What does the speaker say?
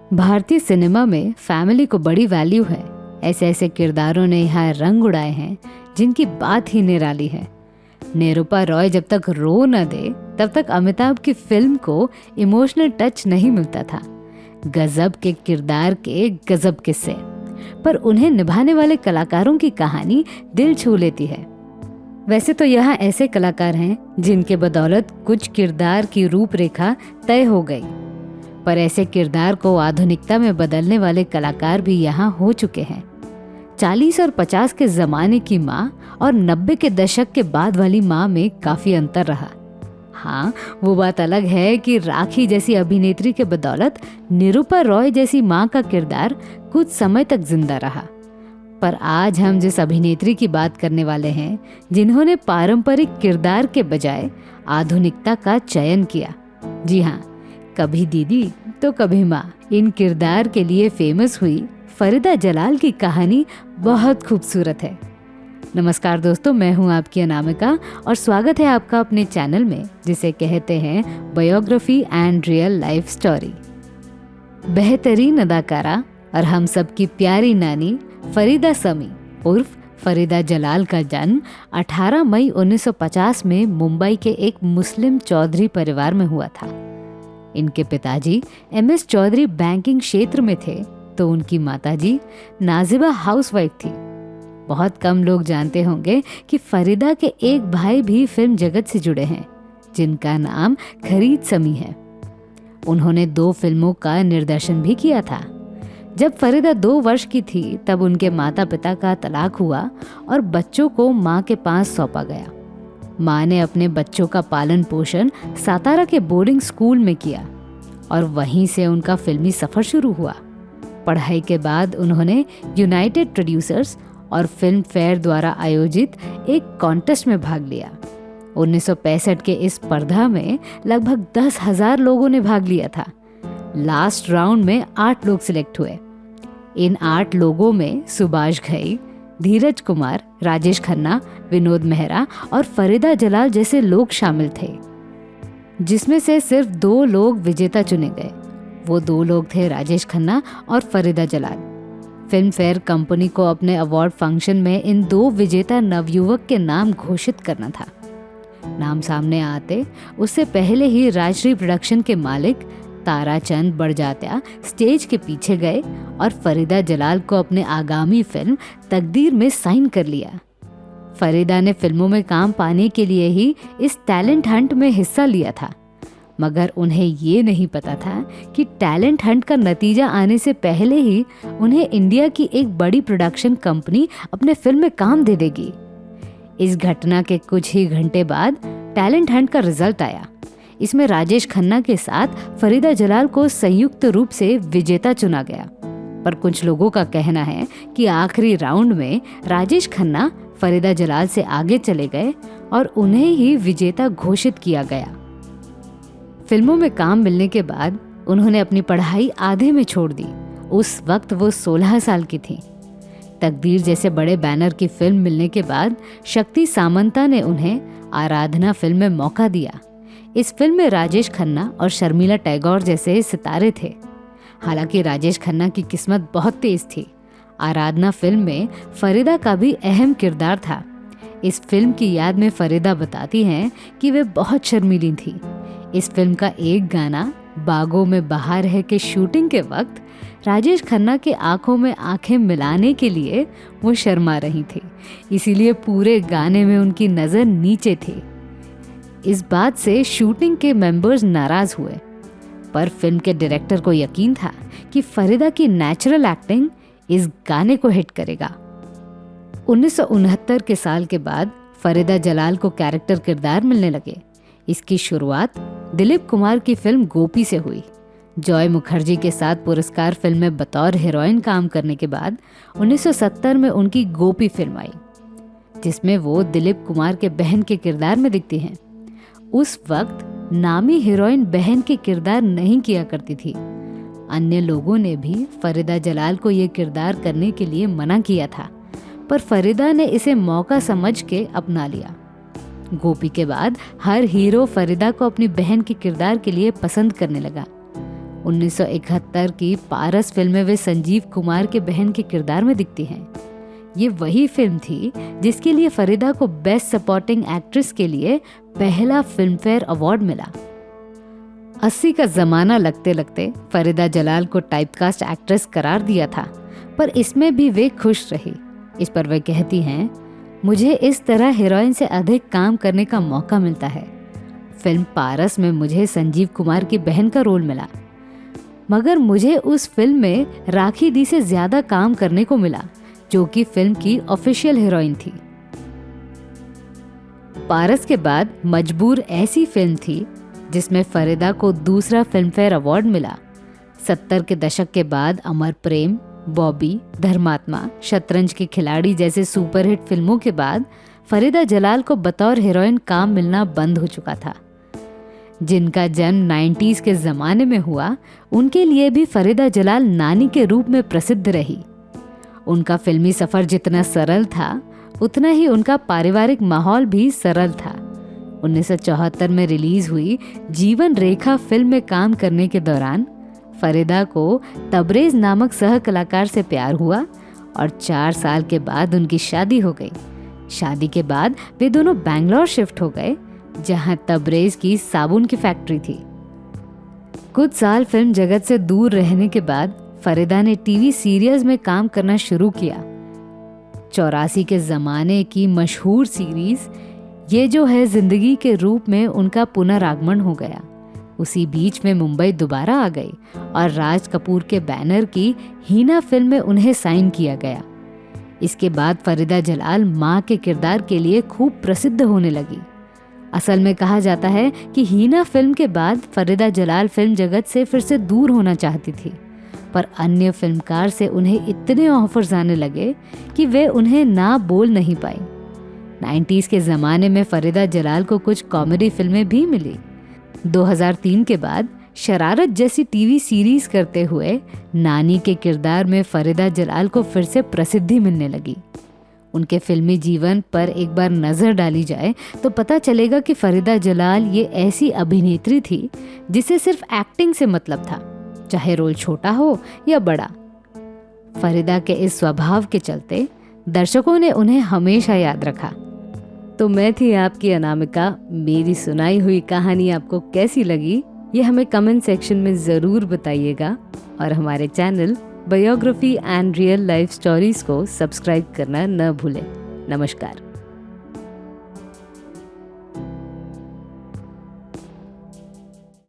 भारतीय सिनेमा में फैमिली को बड़ी वैल्यू है। ऐसे ऐसे किरदारों ने यहाँ रंग उड़ाए हैं जिनकी बात ही निराली है। निरूपा रॉय जब तक रो न दे तब तक अमिताभ की फिल्म को इमोशनल टच नहीं मिलता था। गजब के किरदार के गजब किस्से, पर उन्हें निभाने वाले कलाकारों की कहानी दिल छू लेती है। वैसे तो यहाँ ऐसे कलाकार हैं जिनके बदौलत कुछ किरदार की रूपरेखा तय हो गई, पर ऐसे किरदार को आधुनिकता में बदलने वाले कलाकार भी यहाँ हो चुके हैं। 40 और 50 के जमाने की माँ और 90 के दशक के बाद वाली माँ में काफी अंतर रहा। हाँ, वो बात अलग है कि राखी जैसी अभिनेत्री के बदौलत निरूपा रॉय जैसी माँ का किरदार कुछ समय तक जिंदा रहा। पर आज हम जिस अभिनेत्री की बात करने वाले हैं, जिन्होंने पारंपरिक किरदार के बजाय आधुनिकता का चयन किया। जी हाँ, कभी दीदी तो कभी माँ, इन किरदार के लिए फेमस हुई फरीदा जलाल की कहानी बहुत खूबसूरत है। नमस्कार दोस्तों, मैं हूँ आपकी अनामिका और स्वागत है आपका अपने चैनल में जिसे कहते हैं biography and real life story. बेहतरीन अदाकारा और हम सब की प्यारी नानी फरीदा समी उर्फ फरीदा जलाल का जन्म 18 मई 1950 में मुंबई के एक मुस्लिम चौधरी परिवार में हुआ था। इनके पिताजी MS चौधरी बैंकिंग क्षेत्र में थे, तो उनकी माताजी नाजिबा हाउसवाइफ थी। बहुत कम लोग जानते होंगे कि फरीदा के एक भाई भी फिल्म जगत से जुड़े हैं, जिनका नाम खरीद समी है। उन्होंने 2 फिल्मों का निर्देशन भी किया था। जब फरीदा 2 वर्ष की थी तब उनके माता पिता का तलाक हुआ और बच्चों को माँ के पास सौंपा गया। माँ ने अपने बच्चों का पालन पोषण सातारा के बोर्डिंग स्कूल में किया और वहीं से उनका फिल्मी सफर शुरू हुआ। पढ़ाई के बाद उन्होंने यूनाइटेड प्रोड्यूसर्स और फिल्म फेयर द्वारा आयोजित एक कॉन्टेस्ट में भाग लिया। 1965 के इस स्पर्धा में लगभग 10,000 लोगों ने भाग लिया था। लास्ट राउंड में 8 लोग सिलेक्ट हुए। इन 8 लोगों में सुभाष घई, धीरज कुमार, राजेश खन्ना, विनोद मेहरा और फरीदा जलाल जैसे लोग शामिल थे, जिसमें से सिर्फ 2 लोग विजेता चुने गए। वो 2 लोग थे राजेश खन्ना और Farida Jalal. Film fair company को अपने अवार्ड फंक्शन में इन 2 विजेता नवयुवक के नाम घोषित करना था। नाम सामने आते उससे पहले ही राजश्री प्रोडक्शन के मालिक ताराचंद बड़जात्या स्टेज के पीछे गए और फरीदा जलाल को अपने आगामी फिल्म तकदीर में साइन कर लिया। फरीदा ने फिल्मों में काम पाने के लिए ही इस टैलेंट हंट में हिस्सा लिया था, मगर उन्हें ये नहीं पता था कि टैलेंट हंट का नतीजा आने से पहले ही उन्हें इंडिया की एक बड़ी प्रोडक्शन कंपनी अपने फिल्म में काम दे देगी। इस घटना के कुछ ही घंटे बाद टैलेंट हंट का रिजल्ट आया। इसमें राजेश खन्ना के साथ फरीदा जलाल को संयुक्त रूप से विजेता चुना गया, पर कुछ लोगों का कहना है कि आखिरी राउंड में राजेश खन्ना फरीदा जलाल से आगे चले गए और उन्हें ही विजेता घोषित किया गया। फिल्मों में काम मिलने के बाद उन्होंने अपनी पढ़ाई आधे में छोड़ दी। उस वक्त वो 16 साल की थी। तकदीर जैसे बड़े बैनर की फिल्म मिलने के बाद शक्ति सामंता ने उन्हें आराधना फिल्म में मौका दिया। इस फिल्म में राजेश खन्ना और शर्मिला टैगोर जैसे सितारे थे। हालांकि राजेश खन्ना की किस्मत बहुत तेज थी। आराधना फिल्म में फरीदा का भी अहम किरदार था। इस फिल्म की याद में फरीदा बताती हैं कि वे बहुत शर्मीली थी। इस फिल्म का एक गाना बागों में बहार है के शूटिंग के वक्त राजेश खन्ना के आंखों में आंखें मिलाने के लिए वो शर्मा रही थी, इसीलिए पूरे गाने में उनकी नज़र नीचे थी। इस बात से शूटिंग के मेंबर्स नाराज हुए, पर फिल्म के डायरेक्टर को यकीन था कि फरीदा की नेचुरल एक्टिंग इस गाने को हिट करेगा। 1969 के साल के बाद फरीदा जलाल को कैरेक्टर किरदार मिलने लगे। इसकी शुरुआत दिलीप कुमार की फिल्म गोपी से हुई। जॉय मुखर्जी के साथ पुरस्कार फिल्म में बतौर हीरोइन काम करने के बाद 1970 में उनकी गोपी फिल्म आई, जिसमें वो दिलीप कुमार के बहन के किरदार में दिखती हैं। उस वक्त नामी हीरोइन बहन के किरदार नहीं किया करती थी। अन्य लोगों ने भी फरीदा जलाल को ये किरदार करने के लिए मना किया था, पर फरीदा ने इसे मौका समझ के अपना लिया। गोपी के बाद हर हीरो फरीदा को अपनी बहन के किरदार के लिए पसंद करने लगा। 1971 की पारस फिल्म में वे संजीव कुमार के बहन के किरदार में दिखती हैं। ये वही फिल्म थी जिसके लिए फरीदा को बेस्ट सपोर्टिंग एक्ट्रेस के लिए पहला फिल्म फेयर अवार्ड मिला। 80 का जमाना लगते लगते फरीदा जलाल को टाइपकास्ट एक्ट्रेस करार दिया था, पर इसमें भी वे खुश रही। इस पर वे कहती हैं, मुझे इस तरह हीरोइन से अधिक काम करने का मौका मिलता है। फिल्म पारस में मुझे संजीव कुमार की बहन का रोल मिला, मगर मुझे उस फिल्म में राखी दी से ज्यादा काम करने को मिला, जो कि फिल्म की ऑफिशियल हीरोइन थी। पारस के बाद मजबूर ऐसी फिल्म थी जिसमें फरीदा को दूसरा फिल्म फेयर अवार्ड मिला। 70 के दशक के बाद अमर प्रेम, बॉबी, धर्मात्मा, शतरंज के खिलाड़ी जैसे सुपरहिट फिल्मों के बाद फरीदा जलाल को बतौर हीरोइन काम मिलना बंद हो चुका था। जिनका जन्म 90s के जमाने में हुआ, उनके लिए भी फरीदा जलाल नानी के रूप में प्रसिद्ध रही। उनका फिल्मी सफर जितना सरल था, उतना ही उनका पारिवारिक माहौल भी सरल था। 1974 में रिलीज हुई जीवन रेखा फिल्म में काम करने के दौरान फरीदा को तबरेज नामक सह कलाकार से प्यार हुआ और 4 साल के बाद उनकी शादी हो गई। शादी के बाद वे दोनों बैंगलोर शिफ्ट हो गए, जहां तबरेज की साबुन की फैक्ट्री थी। कुछ साल फिल्म जगत से दूर रहने के बाद फरीदा ने टीवी सीरियल्स में काम करना शुरू किया। 84 के ज़माने की मशहूर सीरीज ये जो है जिंदगी के रूप में उनका पुनरागमन हो गया। उसी बीच में मुंबई दोबारा आ गई और राज कपूर के बैनर की हीना फिल्म में उन्हें साइन किया गया। इसके बाद फरीदा जलाल माँ के किरदार के लिए खूब प्रसिद्ध होने लगी। असल में कहा जाता है कि हीना फिल्म के बाद फरीदा जलाल फिल्म जगत से फिर से दूर होना चाहती थी, पर अन्य फिल्मकार से उन्हें इतने ऑफर्स आने लगे कि वे उन्हें ना बोल नहीं पाई। 90s के ज़माने में फरीदा जलाल को कुछ कॉमेडी फिल्में भी मिली। 2003 के बाद शरारत जैसी टीवी सीरीज करते हुए नानी के किरदार में फरीदा जलाल को फिर से प्रसिद्धि मिलने लगी। उनके फिल्मी जीवन पर एक बार नज़र डाली जाए तो पता चलेगा कि फरीदा जलाल ये ऐसी अभिनेत्री थी जिसे सिर्फ एक्टिंग से मतलब था, चाहे रोल छोटा हो या बड़ा। फरीदा के इस स्वभाव के चलते दर्शकों ने उन्हें हमेशा याद रखा। तो मैं थी आपकी अनामिका। मेरी सुनाई हुई कहानी आपको कैसी लगी, ये हमें कमेंट सेक्शन में ज़रूर बताइएगा और हमारे channel biography and real life stories को सब्सक्राइब करना न भूलें। नमस्कार।